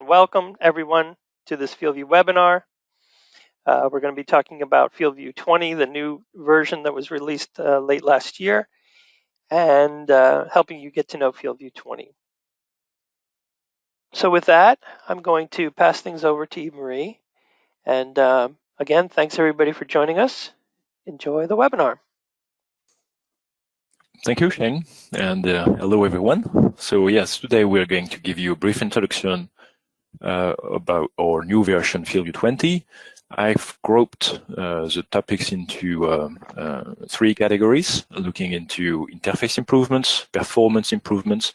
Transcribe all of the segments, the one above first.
welcome everyone to this FieldView webinar. We're going to be talking about FieldView 20, the new version that was released late last year, and helping you get to know FieldView 20. So with that, I'm going to pass things over to Yves-Marie. And again, thanks everybody for joining us. Enjoy the webinar. Thank you, Shane, and hello everyone. So yes, today we're going to give you a brief introduction about our new version FieldView 20. I've grouped the topics into 3 categories, looking into interface improvements, performance improvements,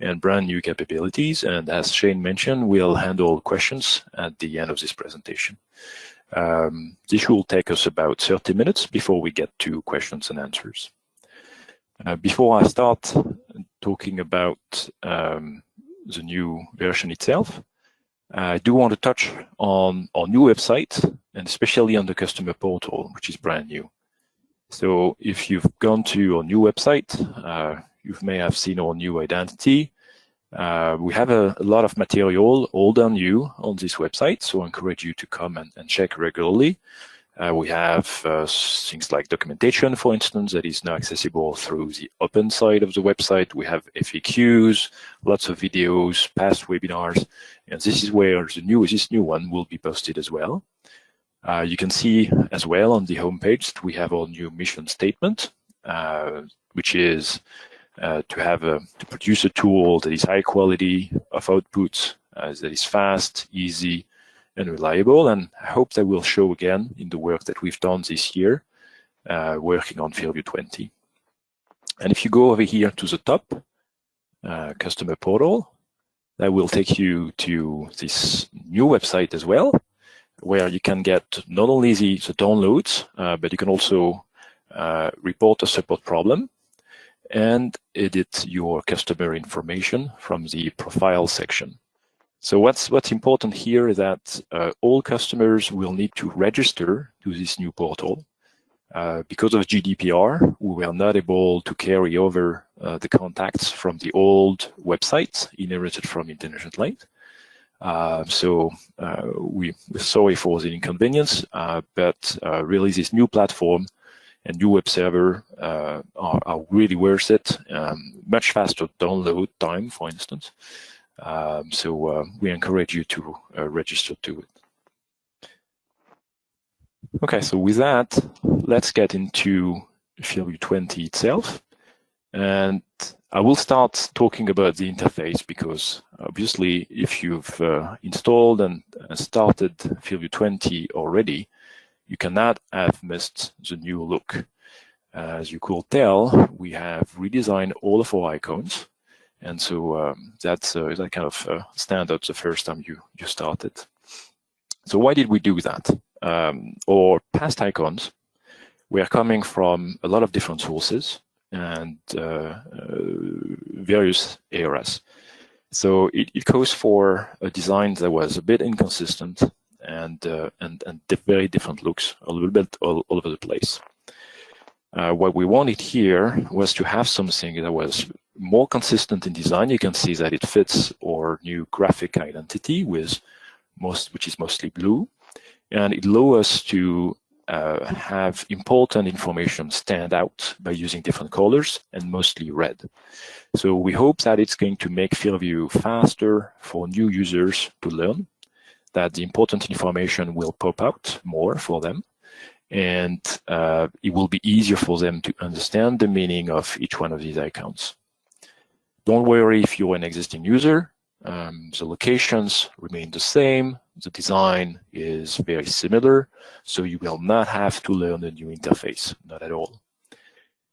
and brand new capabilities. And as Shane mentioned, we'll handle questions at the end of this presentation. This will take us about 30 minutes before we get to questions and answers. Before I start talking about the new version itself, I do want to touch on our new website, and especially on the customer portal, which is brand new. So if you've gone to our new website, you may have seen our new identity. We have a lot of material, all done new, on this website, so I encourage you to come and check regularly. We have things like documentation, for instance, that is now accessible through the open side of the website. We have FAQs, lots of videos, past webinars, and this is where this new one will be posted as well. You can see as well on the homepage that we have our new mission statement, which is to produce a tool that is high quality of output, that is fast, easy, and reliable, and I hope that will show again in the work that we've done this year, working on FieldView 20. And if you go over here to the top, customer portal, that will take you to this new website as well, where you can get not only the downloads, but you can also report a support problem and edit your customer information from the profile section. So what's important here is that all customers will need to register to this new portal. Because of GDPR, we were not able to carry over the contacts from the old websites inherited from International Link. So we're sorry for the inconvenience, but really this new platform and new web server are really worth it. Much faster download time, for instance. So we encourage you to register to it. Okay, so with that, let's get into FieldView 20 itself. And I will start talking about the interface because obviously if you've installed and started FieldView 20 already, you cannot have missed the new look. As you could tell, we have redesigned all of our icons. And so that's that kind of stand out the first time you started. So why did we do that? Our past icons were coming from a lot of different sources and various eras. So it goes for a design that was a bit inconsistent and very different looks, a little bit all over the place. What we wanted here was to have something that was more consistent in design. You can see that it fits our new graphic identity which is mostly blue, and it allows us to have important information stand out by using different colors and mostly red. So we hope that it's going to make FieldView faster for new users to learn, that the important information will pop out more for them, and it will be easier for them to understand the meaning of each one of these icons. Don't worry if you're an existing user, the locations remain the same, the design is very similar, so you will not have to learn a new interface, not at all.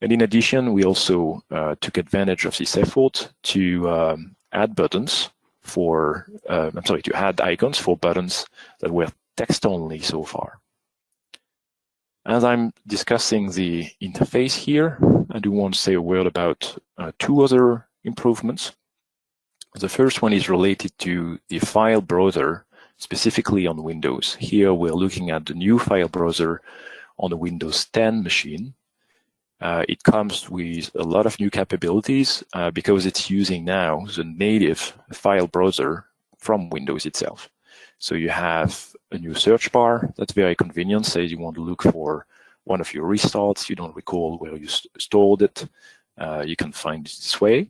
And in addition, we also took advantage of this effort to add buttons for, to add icons for buttons that were text only so far. As I'm discussing the interface here, I do want to say a word about 2 other improvements. The first one is related to the file browser, specifically on Windows. Here we're looking at the new file browser on a Windows 10 machine. It comes with a lot of new capabilities because it's using now the native file browser from Windows itself. So you have a new search bar that's very convenient. Say you want to look for one of your restarts, you don't recall where you stored it, you can find it this way.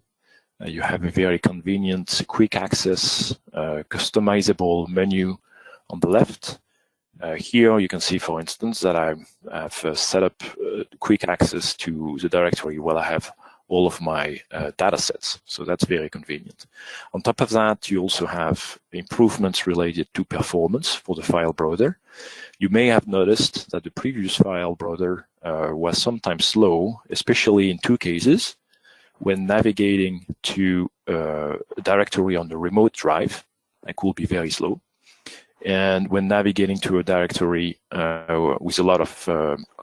You have a very convenient, quick access, customizable menu on the left. Here you can see, for instance, that I have set up quick access to the directory where I have all of my data sets. So that's very convenient. On top of that, you also have improvements related to performance for the file browser. You may have noticed that the previous file browser was sometimes slow, especially in two cases. When navigating to a directory on the remote drive, that could be very slow. And when navigating to a directory with a lot of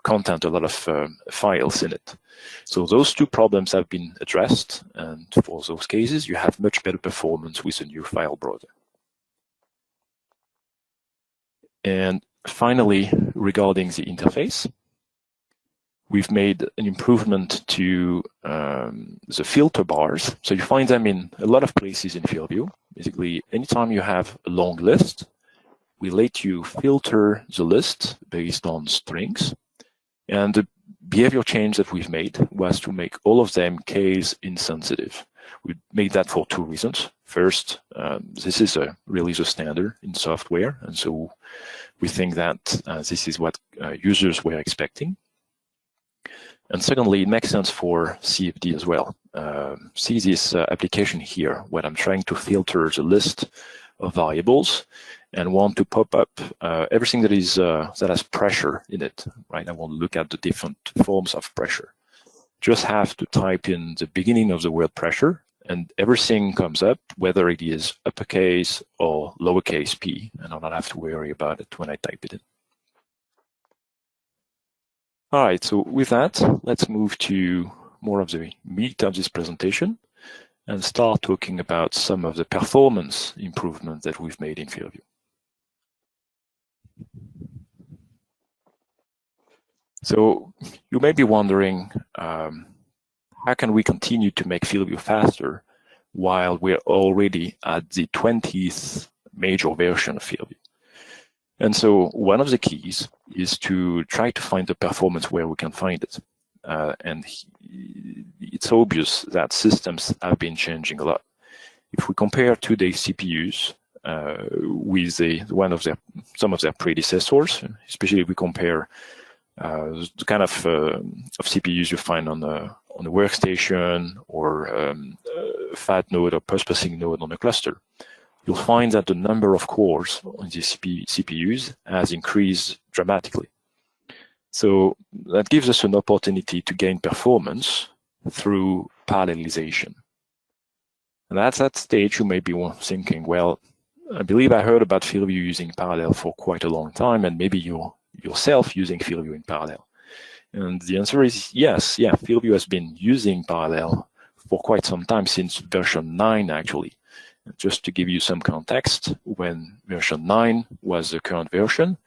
content, a lot of files in it. So those two problems have been addressed, and for those cases, you have much better performance with a new file browser. And finally, regarding the interface, we've made an improvement to the filter bars. So you find them in a lot of places in FieldView. Basically, anytime you have a long list, we let you filter the list based on strings. And the behavior change that we've made was to make all of them case insensitive. We made that for two reasons. First, this is really the standard in software, and so we think that this is what users were expecting. And secondly, it makes sense for CFD as well. See this application here, where I'm trying to filter the list of variables and want to pop up everything that is that has pressure in it, right? I want to look at the different forms of pressure. Just have to type in the beginning of the word pressure, and everything comes up, whether it is uppercase or lowercase p, and I'll not have to worry about it when I type it in. All right, so with that, let's move to more of the meat of this presentation and start talking about some of the performance improvements that we've made in FieldView. So you may be wondering, how can we continue to make FieldView faster while we're already at the 20th major version of FieldView? And so one of the keys is to try to find the performance where we can find it. And it's obvious that systems have been changing a lot. If we compare today's CPUs with some of their predecessors, especially if we compare the kind of CPUs you find on a workstation or a fat node or post-processing node on a cluster, you'll find that the number of cores on these CPUs has increased dramatically. So that gives us an opportunity to gain performance through parallelization. And at that stage, you may be thinking, well, I believe I heard about FieldView using parallel for quite a long time, and maybe you're yourself using FieldView in parallel. And the answer is yes. Yeah, FieldView has been using parallel for quite some time, since version 9, actually. Just to give you some context, when version 9 was the current version,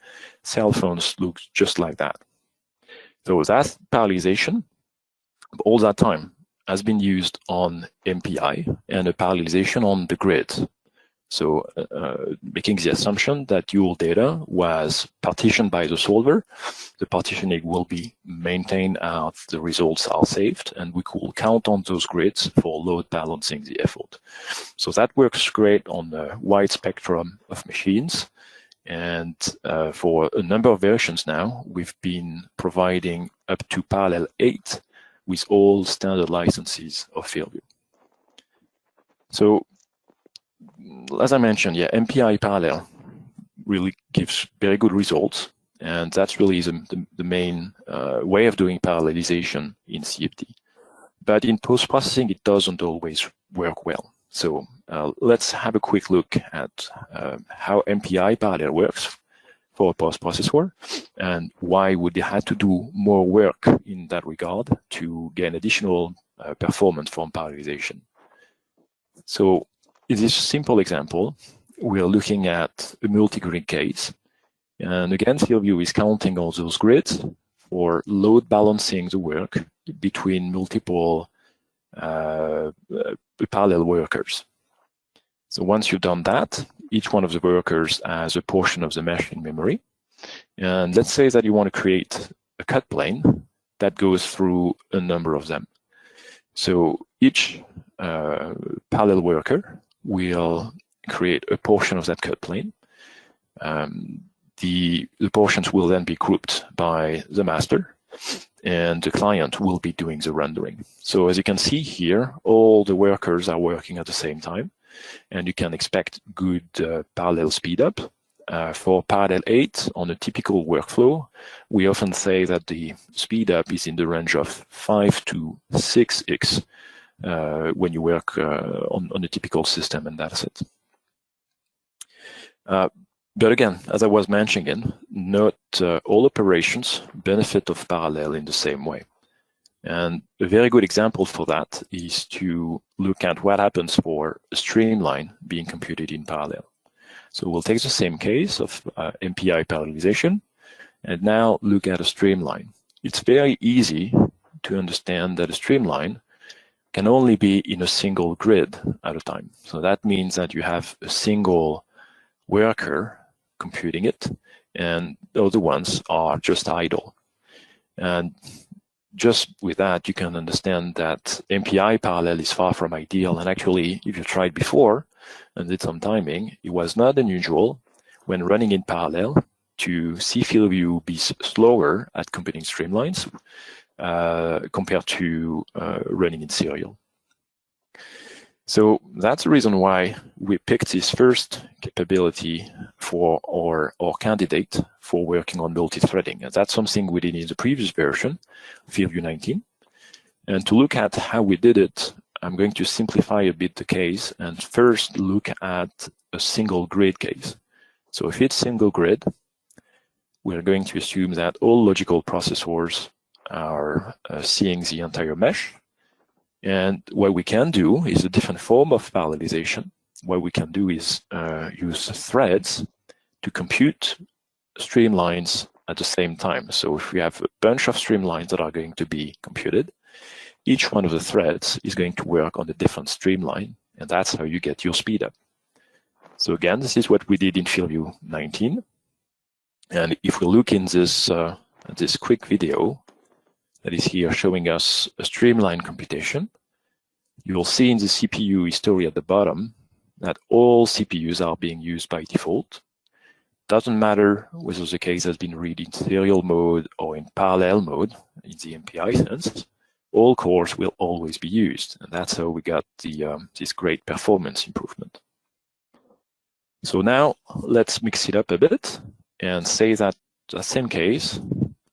cell phones looked just like that. So that parallelization, all that time, has been used on MPI and a parallelization on the grid. So making the assumption that your data was partitioned by the solver, the partitioning will be maintained as the results are saved, and we could count on those grids for load balancing the effort. So that works great on a wide spectrum of machines. And for a number of versions now, we've been providing up to Parallel 8 with all standard licenses of FieldView. So as I mentioned, yeah, MPI parallel really gives very good results, and that's really the main way of doing parallelization in CFD. But in post-processing, it doesn't always work well. So let's have a quick look at how MPI parallel works for a post-processor and why we had to do more work in that regard to gain additional performance from parallelization. So in this simple example, we are looking at a multi-grid case. And again, FieldView is counting all those grids for load balancing the work between multiple parallel workers. So once you've done that, each one of the workers has a portion of the mesh in memory. And let's say that you want to create a cut plane that goes through a number of them. So each parallel worker will create a portion of that cut plane. The portions will then be grouped by the master, and the client will be doing the rendering. So as you can see here, all the workers are working at the same time, and you can expect good parallel speed up. For parallel 8, on a typical workflow, we often say that the speed up is in the range of 5 to 6x when you work on a typical system and dataset. But again, as I was mentioning, not all operations benefit of parallel in the same way. And a very good example for that is to look at what happens for a streamline being computed in parallel. So we'll take the same case of MPI parallelization and now look at a streamline. It's very easy to understand that a streamline can only be in a single grid at a time. So that means that you have a single worker computing it, and the other ones are just idle. And just with that, you can understand that MPI parallel is far from ideal. And actually, if you tried before and did some timing, it was not unusual when running in parallel to see FieldView be slower at computing streamlines compared to running in serial. So that's the reason why we picked this first capability for our candidate for working on multi-threading. And that's something we did in the previous version, FieldView 19. And to look at how we did it, I'm going to simplify a bit the case and first look at a single grid case. So if it's single grid, we're going to assume that all logical processors are seeing the entire mesh. And what we can do is a different form of parallelization. What we can do is use threads to compute streamlines at the same time. So if we have a bunch of streamlines that are going to be computed, each one of the threads is going to work on a different streamline, and that's how you get your speed up. So again, this is what we did in FieldView 19. And if we look in this, this quick video, that is here showing us a streamline computation, you will see in the CPU history at the bottom that all CPUs are being used by default. Doesn't matter whether the case has been read in serial mode or in parallel mode in the MPI sense, all cores will always be used. And that's how we got the, this great performance improvement. So now let's mix it up a bit and say that the same case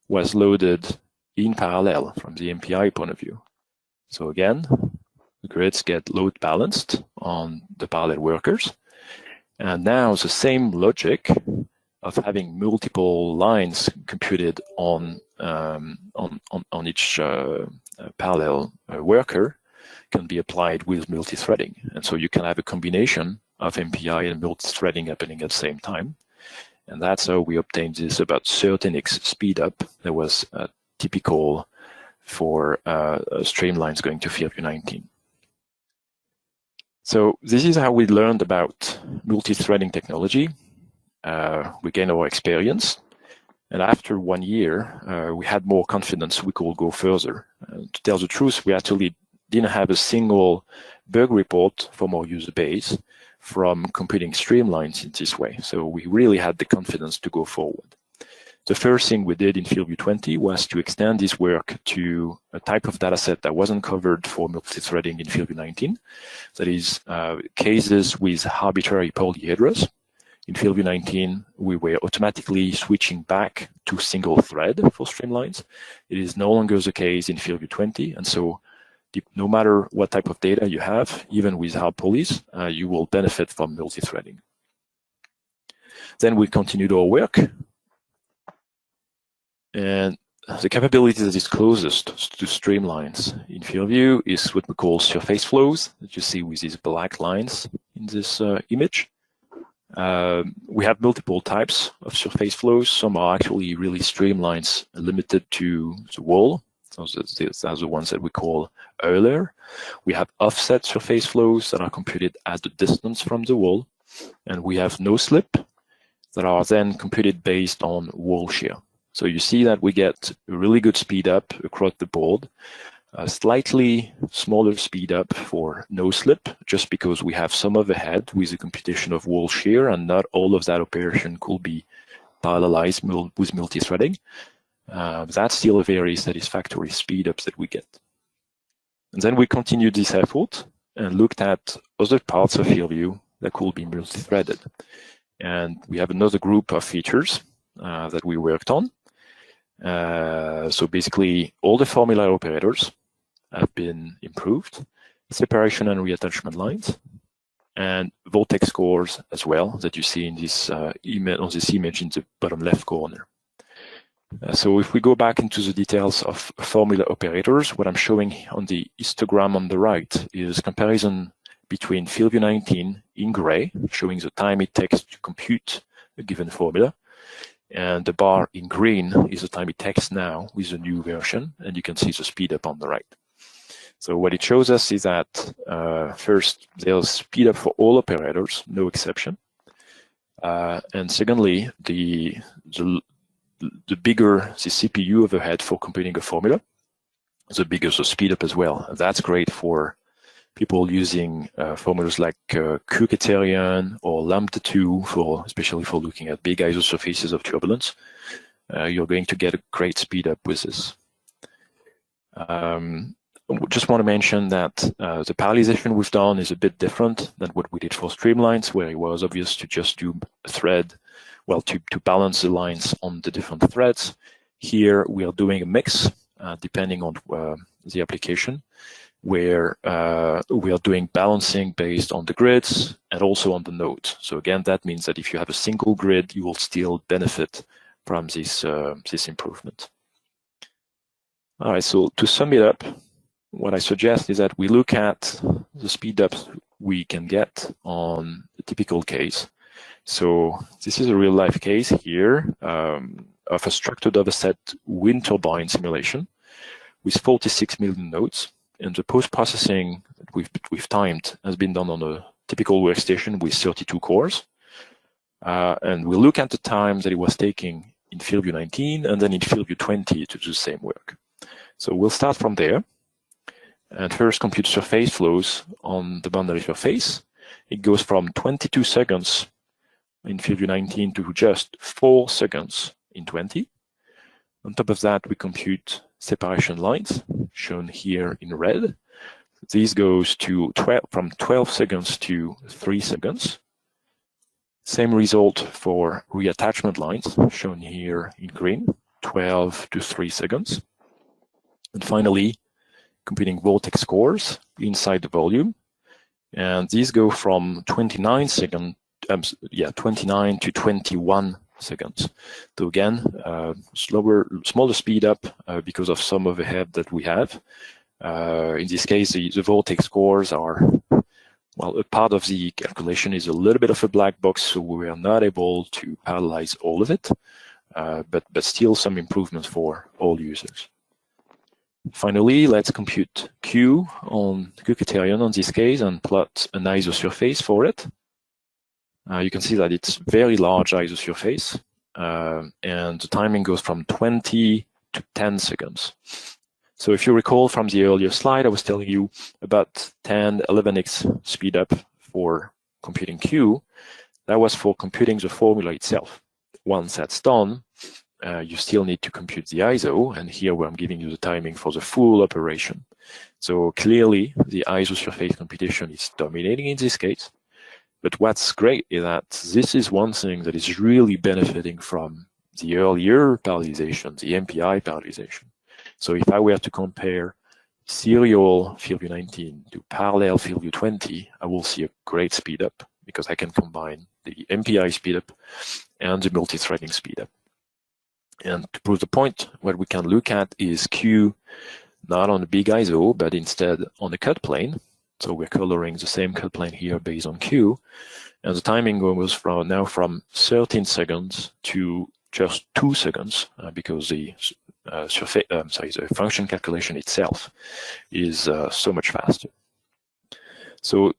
was loaded in parallel from the MPI point of view. So again, the grids get load balanced on the parallel workers. And now the same logic of having multiple lines computed on each parallel worker can be applied with multi-threading. And so you can have a combination of MPI and multi-threading happening at the same time. And that's how we obtained this about 13x speed up that was typical for streamlines going to FieldView 19. So this is how we learned about multi-threading technology. We gained our experience. And after 1 year, we had more confidence we could go further. To tell the truth, we actually didn't have a single bug report from our user base from computing streamlines in this way. So we really had the confidence to go forward. The first thing we did in FieldView 20 was to extend this work to a type of dataset that wasn't covered for multi-threading in FieldView 19. That is cases with arbitrary polyhedras. In FieldView 19, we were automatically switching back to single thread for streamlines. It is no longer the case in FieldView 20. And so no matter what type of data you have, even with hard polys, you will benefit from multi-threading. Then we continued our work. And the capability that is closest to streamlines in FieldView is what we call surface flows that you see with these black lines in this image. We have multiple types of surface flows. Some are actually really streamlines limited to the wall. Those are the ones that we call Euler. We have offset surface flows that are computed at the distance from the wall, and we have no slip that are then computed based on wall shear. So you see that we get a really good speed up across the board, a slightly smaller speed up for no slip, just because we have some overhead with the computation of wall shear, and not all of that operation could be parallelized with multithreading. That's still a very satisfactory speed ups that we get. And then we continued this effort and looked at other parts of FieldView that could be multi-threaded. And we have another group of features that we worked on. So basically, all the formula operators have been improved, separation and reattachment lines, and Vortex scores as well that you see in this image in the bottom left corner. So if we go back into the details of formula operators, what I'm showing on the histogram on the right is comparison between FieldView 19 in gray, showing the time it takes to compute a given formula, and the bar in green is the time it takes now with the new version, and you can see the speed up on the right. So what it shows us is that first, there's speed up for all operators, no exception. And secondly, the bigger the CPU overhead for computing a formula, the bigger the speed up as well. That's great for people using formulas like Q-criterion or Lambda 2, especially for looking at big isosurfaces of turbulence. You're going to get a great speed up with this. Just want to mention that the parallelization we've done is a bit different than what we did for streamlines, where it was obvious to just do a thread, well, to balance the lines on the different threads. Here we are doing a mix, depending on the application, where we are doing balancing based on the grids and also on the nodes. So again, that means that if you have a single grid, you will still benefit from this improvement. All right, so to sum it up, what I suggest is that we look at the speed ups we can get on a typical case. So this is a real life case here of a structured offset wind turbine simulation with 46 million nodes. And the post-processing that we've timed has been done on a typical workstation with 32 cores. And we'll look at the time that it was taking in FieldView 19 and then in FieldView 20 to do the same work. So we'll start from there. And first compute surface flows on the boundary surface. It goes from 22 seconds in FieldView 19 to just 4 seconds in 20. On top of that, we compute separation lines, shown here in red. These goes to from 12 seconds to 3 seconds. Same result for reattachment lines, shown here in green, 12 to 3 seconds. And finally, computing Vortex scores inside the volume. And these go from 29 to 21 seconds. So again, smaller speed up because of some overhead that we have. In this case, the Vortex scores are, well, a part of the calculation is a little bit of a black box, so we are not able to parallelize all of it, but still some improvements for all users. Finally, let's compute Q on Q-criterion on this case and plot an isosurface for it. You can see that it's very large isosurface, and the timing goes from 20 to 10 seconds. So if you recall from the earlier slide, I was telling you about 10, 11x speed up for computing Q. That was for computing the formula itself. Once that's done, you still need to compute the ISO, and here where I'm giving you the timing for the full operation. So clearly, the isosurface computation is dominating in this case. But what's great is that this is one thing that is really benefiting from the earlier parallelization, the MPI parallelization. So if I were to compare serial FieldView 19 to parallel FieldView 20, I will see a great speed up because I can combine the MPI speed up and the multi-threading speed up. And to prove the point, what we can look at is Q not on a big ISO, but instead on a cut plane. So we're coloring the same cut plane here based on Q. And the timing goes from 13 seconds to just 2 seconds because the the function calculation itself is so much faster. So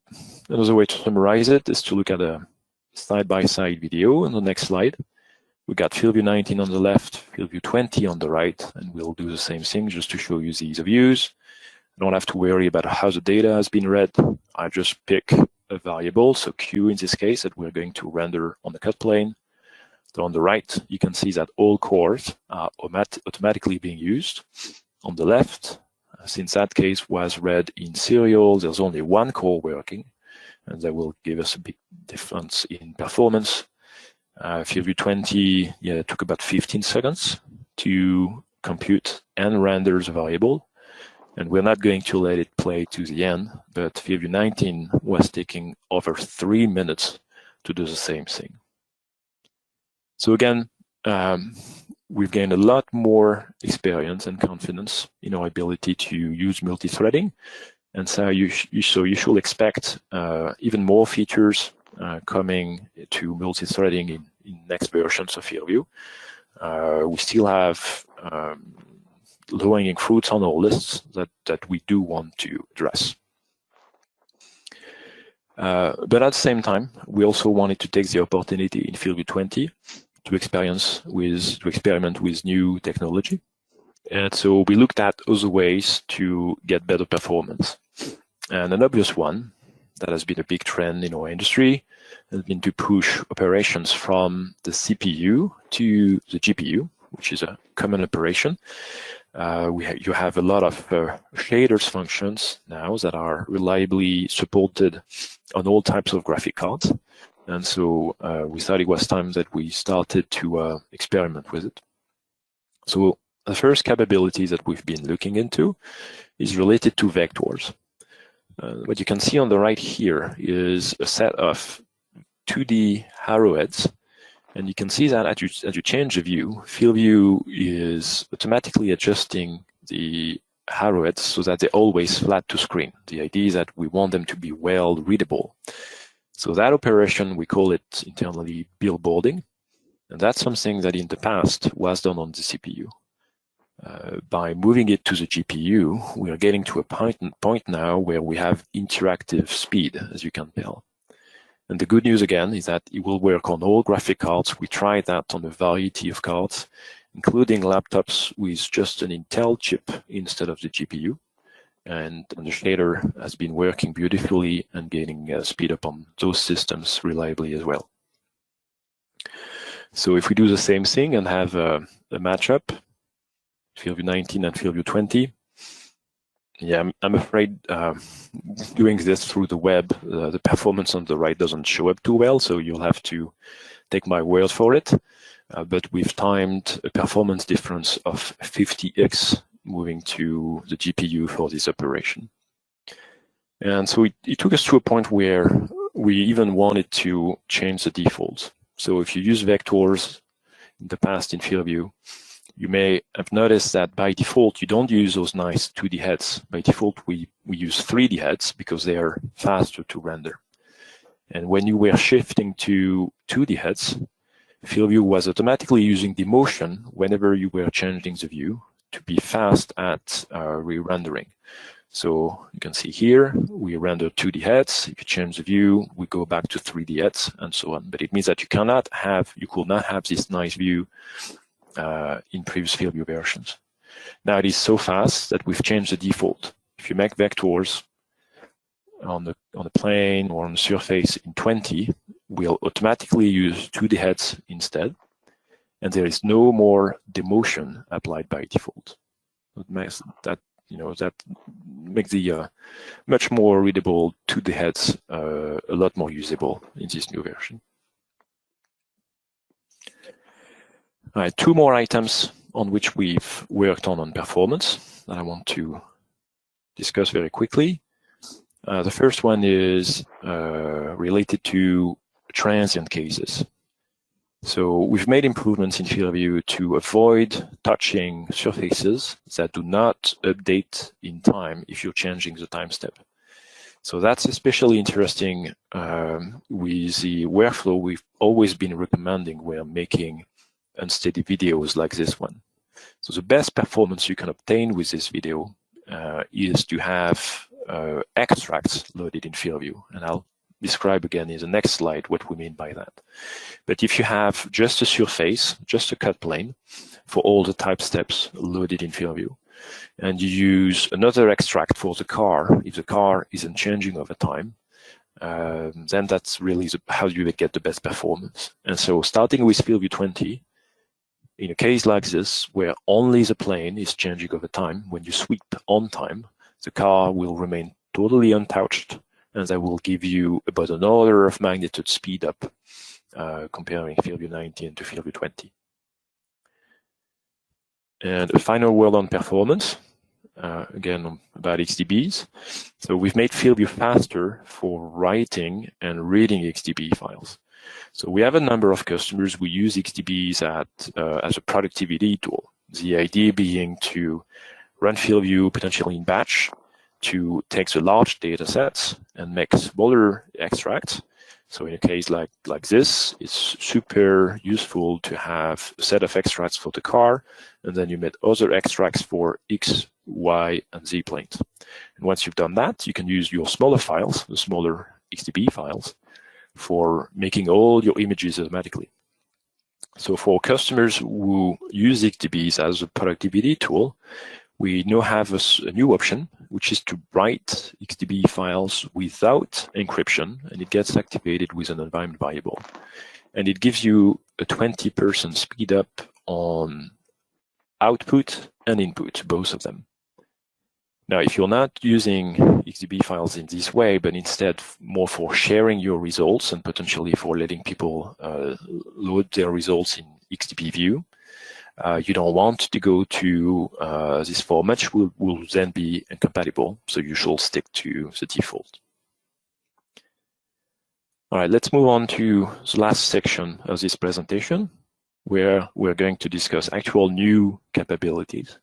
another way to summarize it is to look at a side-by-side video on the next slide. We got FieldView 19 on the left, FieldView 20 on the right, and we'll do the same thing just to show you the ease of use. I don't have to worry about how the data has been read. I just pick a variable, so Q in this case, that we're going to render on the cut plane. So on the right, you can see that all cores are automatically being used. On the left, since that case was read in serial, there's only one core working, and that will give us a big difference in performance. FieldView 20 took about 15 seconds to compute and render the variable. And we're not going to let it play to the end, but FieldView 19 was taking over 3 minutes to do the same thing. So again, we've gained a lot more experience and confidence in our ability to use multi-threading. And so you should expect even more features coming to multi-threading in next versions of FieldView. We still have low-hanging fruits on our lists that we do want to address. But at the same time, we also wanted to take the opportunity in FieldView 20 to experiment with new technology. And so we looked at other ways to get better performance. And an obvious one that has been a big trend in our industry has been to push operations from the CPU to the GPU, which is a common operation. You have a lot of shaders functions now that are reliably supported on all types of graphic cards. And so we thought it was time that we started to experiment with it. So the first capability that we've been looking into is related to vectors. What you can see on the right here is a set of 2D arrowheads. And you can see that as you change the view, FieldView is automatically adjusting the arrowheads so that they're always flat to screen. The idea is that we want them to be well readable. So that operation, we call it internally billboarding. And that's something that in the past was done on the CPU. By moving it to the GPU, we are getting to a point now where we have interactive speed, as you can tell. And the good news again is that it will work on all graphic cards. We tried that on a variety of cards, including laptops with just an Intel chip instead of the GPU. And the shader has been working beautifully and gaining speed up on those systems reliably as well. So if we do the same thing and have a matchup, FieldView 19 and FieldView 20, yeah, I'm afraid doing this through the web, the performance on the right doesn't show up too well, so you'll have to take my word for it. But we've timed a performance difference of 50x moving to the GPU for this operation. And so it took us to a point where we even wanted to change the defaults. So if you use vectors in the past in FieldView, you may have noticed that by default, you don't use those nice 2D heads. By default, we use 3D heads because they are faster to render. And when you were shifting to 2D heads, FieldView was automatically using the motion whenever you were changing the view to be fast at re-rendering. So you can see here, we render 2D heads. If you change the view, we go back to 3D heads and so on. But it means that you could not have this nice view in previous FieldView versions. Now it is so fast that we've changed the default. If you make vectors on the plane or on the surface in 20, we'll automatically use 2D heads instead, and there is no more demotion applied by default. That makes the much more readable 2D heads a lot more usable in this new version. All right, two more items on which we've worked on performance that I want to discuss very quickly. The first one is related to transient cases. So we've made improvements in FieldView to avoid touching surfaces that do not update in time if you're changing the time step. So that's especially interesting with the workflow we've always been recommending when making unsteady videos like this one. So the best performance you can obtain with this video is to have extracts loaded in FieldView, and I'll describe again in the next slide what we mean by that. But if you have just a surface, just a cut plane for all the type steps loaded in FieldView, and you use another extract for the car, if the car isn't changing over time, then that's really how you get the best performance. And so starting with FieldView 20, in a case like this, where only the plane is changing over time, when you sweep on time, the car will remain totally untouched, and that will give you about an order of magnitude speed up comparing FieldView 19 to FieldView 20. And a final word on performance, again about XDBs. So we've made FieldView faster for writing and reading XDB files. So we have a number of customers who use XDBs as a productivity tool. The idea being to run FieldView potentially in batch, to take the large data sets and make smaller extracts. So in a case like this, it's super useful to have a set of extracts for the car, and then you make other extracts for X, Y, and Z planes. And once you've done that, you can use your smaller files, the smaller XDB files, for making all your images automatically. So for customers who use XDBs as a productivity tool, we now have a new option, which is to write XDB files without encryption, and it gets activated with an environment variable. And it gives you a 20% speed up on output and input, both of them. Now, if you're not using XDB files in this way, but instead more for sharing your results and potentially for letting people load their results in XDB view, you don't want to go to this format, which will then be incompatible, so you should stick to the default. All right, let's move on to the last section of this presentation, where we're going to discuss actual new capabilities.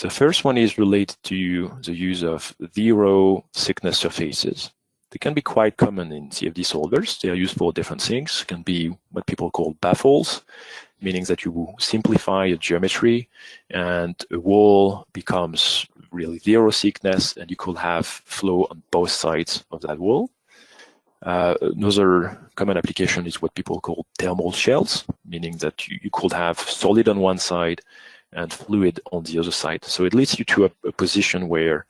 The first one is related to the use of zero thickness surfaces. They can be quite common in CFD solvers. They are used for different things. It can be what people call baffles, meaning that you simplify a geometry and a wall becomes really zero thickness, and you could have flow on both sides of that wall. Another common application is what people call thermal shells, meaning that you could have solid on one side and fluid on the other side. So it leads you to a position where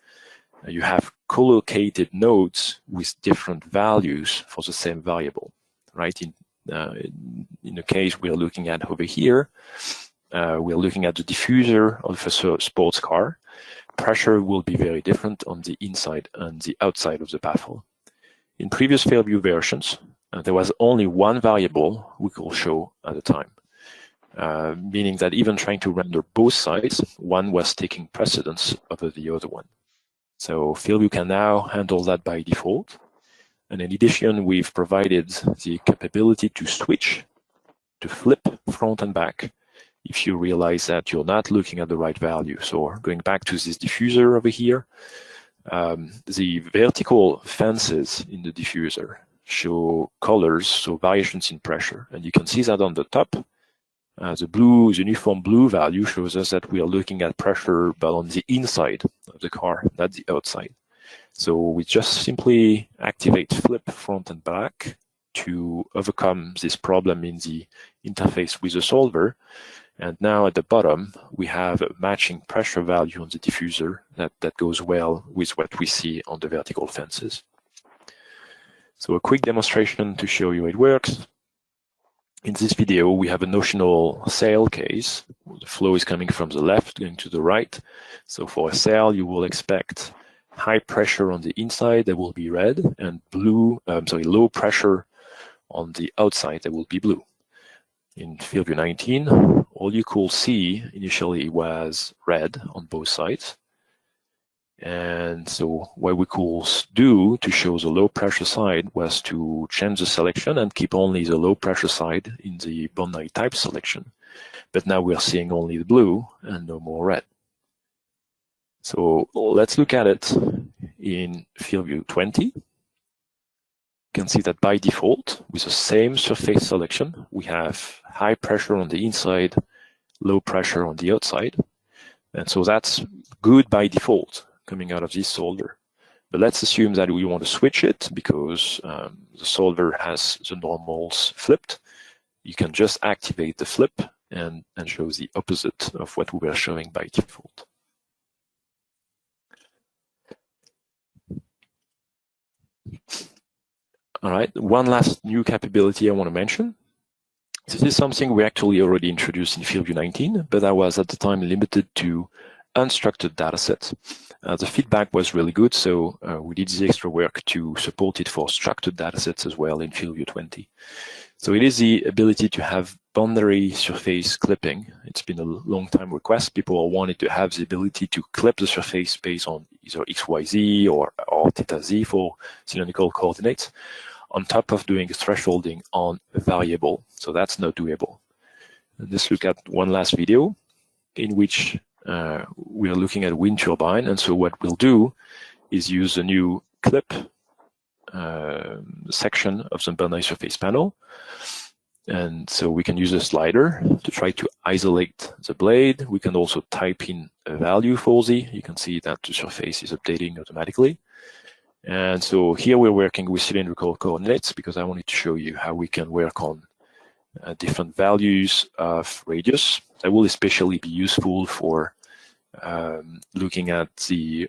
you have collocated nodes with different values for the same variable, right? In the case we're looking at over here, we're looking at the diffuser of a sports car. Pressure will be very different on the inside and the outside of the baffle. In previous FieldView versions, there was only one variable we could show at a time. Meaning that even trying to render both sides, one was taking precedence over the other one. So FieldView can now handle that by default. And in addition, we've provided the capability to switch, to flip front and back, if you realize that you're not looking at the right value. So going back to this diffuser over here, the vertical fences in the diffuser show colors, so variations in pressure. And you can see that on the top. The uniform blue value shows us that we are looking at pressure, but on the inside of the car, not the outside. So we just simply activate flip front and back to overcome this problem in the interface with the solver. And now at the bottom, we have a matching pressure value on the diffuser that goes well with what we see on the vertical fences. So a quick demonstration to show you it works. In this video, we have a notional sail case. The flow is coming from the left, going to the right. So for a sail, you will expect high pressure on the inside, that will be red, and low pressure on the outside, that will be blue. In FieldView 19, all you could see initially was red on both sides. And so what we could do to show the low pressure side was to change the selection and keep only the low pressure side in the binary type selection. But now we're seeing only the blue and no more red. So let's look at it in FieldView 20. You can see that by default, with the same surface selection, we have high pressure on the inside, low pressure on the outside. And so that's good by default coming out of this solver. But let's assume that we want to switch it because the solver has the normals flipped. You can just activate the flip and show the opposite of what we were showing by default. All right, one last new capability I want to mention. This is something we actually already introduced in FieldView 19, but that was at the time limited to unstructured datasets. The feedback was really good, so we did the extra work to support it for structured datasets as well in FieldView 20. So it is the ability to have boundary surface clipping. It's been a long time request. People wanted to have the ability to clip the surface based on either XYZ or theta Z for cylindrical coordinates, on top of doing thresholding on a variable. So that's not doable. Let's look at one last video in which we are looking at wind turbine. And so what we'll do is use a new clip section of the boundary surface panel. And so we can use a slider to try to isolate the blade. We can also type in a value for Z. You can see that the surface is updating automatically. And so here we're working with cylindrical coordinates because I wanted to show you how we can work on different values of radius. That will especially be useful for looking at the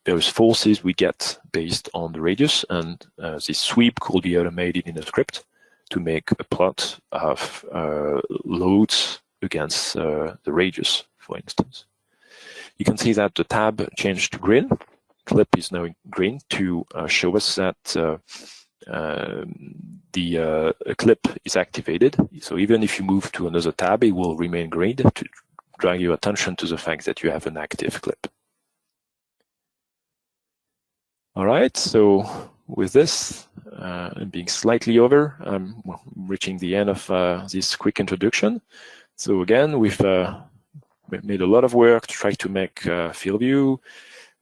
various forces we get based on the radius, and this sweep could be automated in a script to make a plot of loads against the radius, for instance. You can see that the tab changed to green. Clip is now in green to show us that the clip is activated. So even if you move to another tab, it will remain green to draw your attention to the fact that you have an active clip. All right, so with this, and being slightly over, I'm reaching the end of this quick introduction. So again, we've made a lot of work to try to make FieldView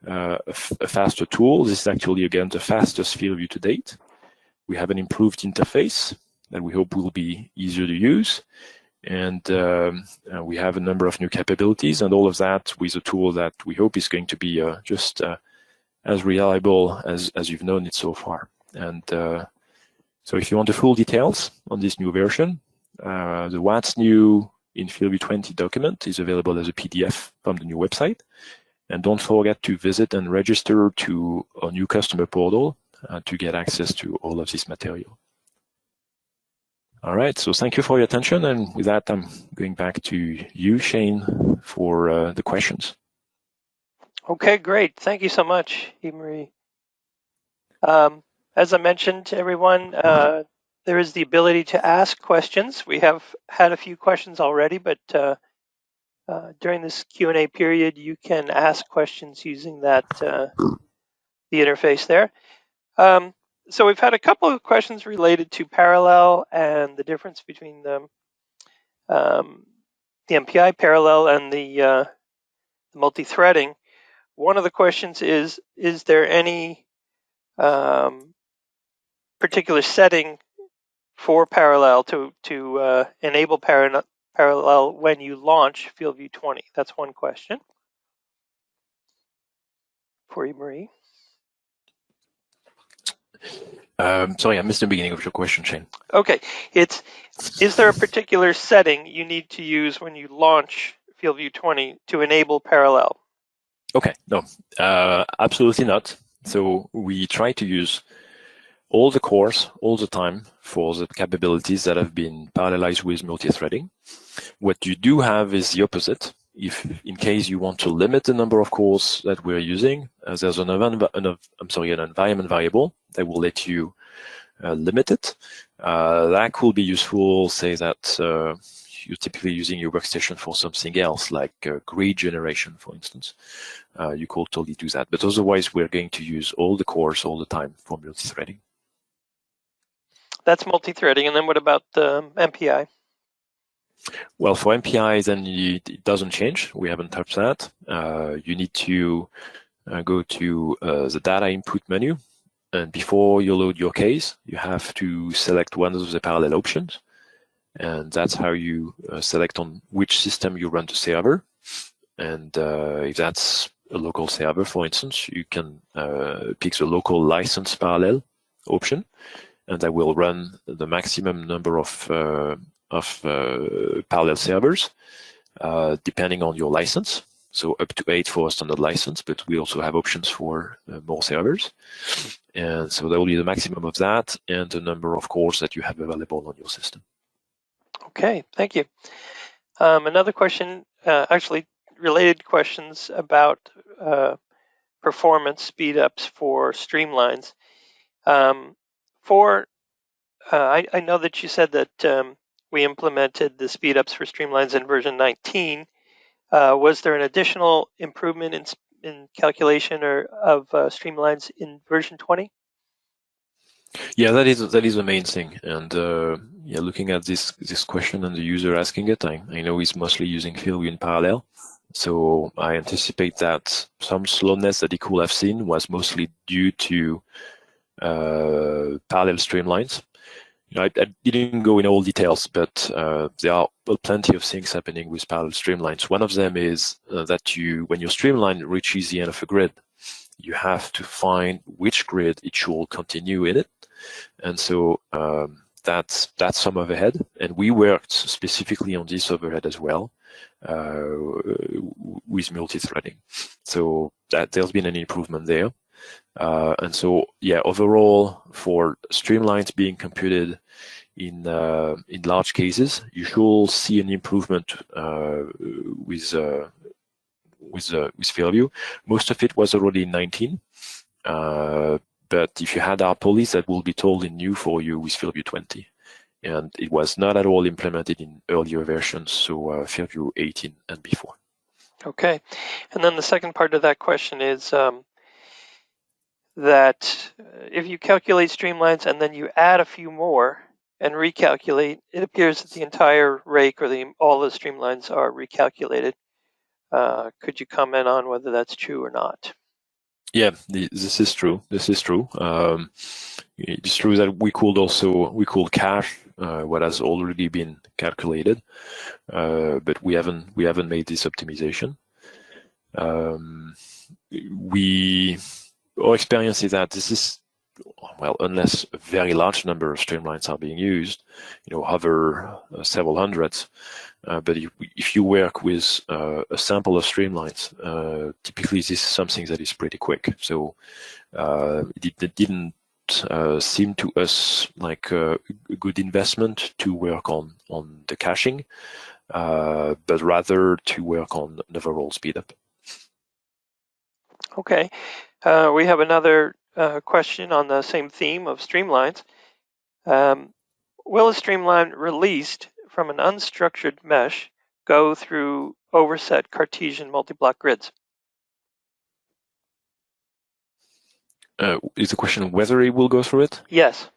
a faster tool. This is actually, again, the fastest FieldView to date. We have an improved interface that we hope will be easier to use. And we have a number of new capabilities, and all of that with a tool that we hope is going to be just as reliable as you've known it so far. And so if you want the full details on this new version, the What's New in FieldView 20 document is available as a PDF from the new website. And don't forget to visit and register to our new customer portal to get access to all of this material. All right, so thank you for your attention. And with that, I'm going back to you, Shane, for the questions. Okay, great. Thank you so much, Yves-Marie. As I mentioned to everyone, there is the ability to ask questions. We have had a few questions already, but during this Q&A period, you can ask questions using that the interface there. So we've had a couple of questions related to parallel and the difference between the MPI parallel and the multi-threading. One of the questions is there any particular setting for parallel to enable parallel when you launch FieldView 20? That's one question for Yves-Marie. Sorry, I missed the beginning of your question, Shane. Okay, is there a particular setting you need to use when you launch FieldView 20 to enable parallel? Okay, no, absolutely not. So we try to use all the cores all the time for the capabilities that have been parallelized with multi-threading. What you do have is the opposite. If, in case you want to limit the number of cores that we're using, there's an environment variable that will let you limit it. That could be useful, say that you're typically using your workstation for something else, like grid generation, for instance. You could totally do that. But otherwise, we're going to use all the cores all the time for multi-threading. That's multi-threading. And then what about the MPI? Well, for MPI, then it doesn't change. We haven't touched that. You need to go to the data input menu. And before you load your case, you have to select one of the parallel options. and that's how you select on which system you run the server. And if that's a local server, for instance, you can pick the local license parallel option, and that will run the maximum number of parallel servers depending on your license. So up to 8 for a standard license, but we also have options for more servers. And so that will be the maximum of that and the number of cores that you have available on your system. Okay, thank you. Another question, actually related questions about performance speed-ups for streamlines. I know that you said that we implemented the speed-ups for streamlines in version 19. Was there an additional improvement in calculation of streamlines in version 20? Yeah, that is the main thing. And yeah, looking at this question and the user asking it, I know he's mostly using FieldView in parallel. So I anticipate that some slowness that he could have seen was mostly due to parallel streamlines. You know, I didn't go in all details, but there are plenty of things happening with parallel streamlines. One of them is that when your streamline reaches the end of a grid, you have to find which grid it should continue in it. And so that's some overhead. And we worked specifically on this overhead as well with multi-threading. So that there's been an improvement there. And so, yeah, overall, for streamlines being computed in large cases, you should see an improvement with FieldView. Most of it was already in 19, but if you had our police, that will be told in new for you with FieldView 20. And it was not at all implemented in earlier versions, so FieldView 18 and before. Okay, and then the second part of that question is that if you calculate streamlines and then you add a few more and recalculate, it appears that the entire rake or all the streamlines are recalculated. Could you comment on whether that's true or not? Yeah, this is true. This is true. It's true that we could cache what has already been calculated, but we haven't made this optimization. Our experience is that this is, well, unless a very large number of streamlines are being used, hover several hundreds. But if you work with a sample of streamlines, typically this is something that is pretty quick. So it didn't seem to us like a good investment to work on the caching, but rather to work on an overall speed up. Okay, we have another question on the same theme of streamlines. Will a streamline released from an unstructured mesh go through overset Cartesian multi-block grids? Is the question whether it will go through it? Yes.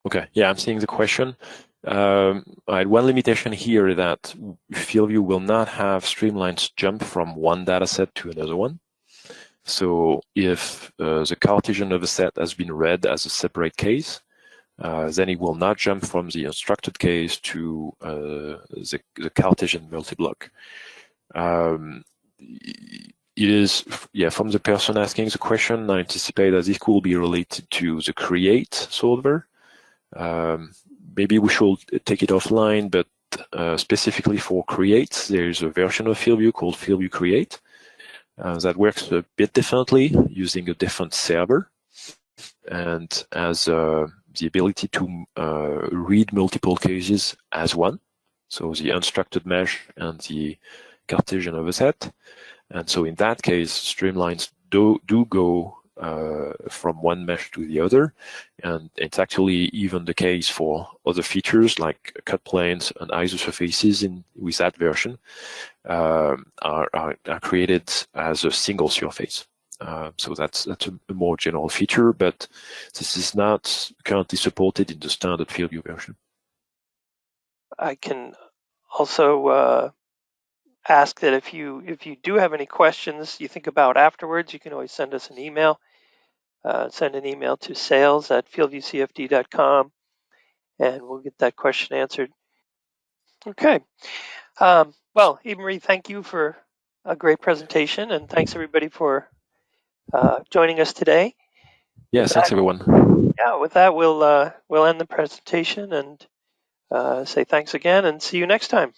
Okay, yeah, I'm seeing the question. I had one limitation here that FieldView will not have streamlines jump from one dataset to another one. So if the Cartesian of a set has been read as a separate case, then it will not jump from the unstructured case to the Cartesian multi-block. It is, yeah, from the person asking the question, I anticipate that this could be related to the create solver. Maybe we should take it offline, but specifically for create, there's a version of FieldView called FieldView Create that works a bit differently using a different server and has the ability to read multiple cases as one. So the unstructured mesh and the Cartesian of a set. And so in that case, streamlines do go from one mesh to the other, and it's actually even the case for other features like cut planes and isosurfaces with that version are created as a single surface. So that's a more general feature, but this is not currently supported in the standard FieldView version. I can also ask that if you do have any questions you think about afterwards, you can always send us an email. send an email to sales@fieldviewcfd.com, and we'll get that question answered. Okay. Well, Yves-Marie, thank you for a great presentation, and thanks everybody for joining us today. Yes, thanks everyone. Yeah, with that, we'll end the presentation and say thanks again and see you next time.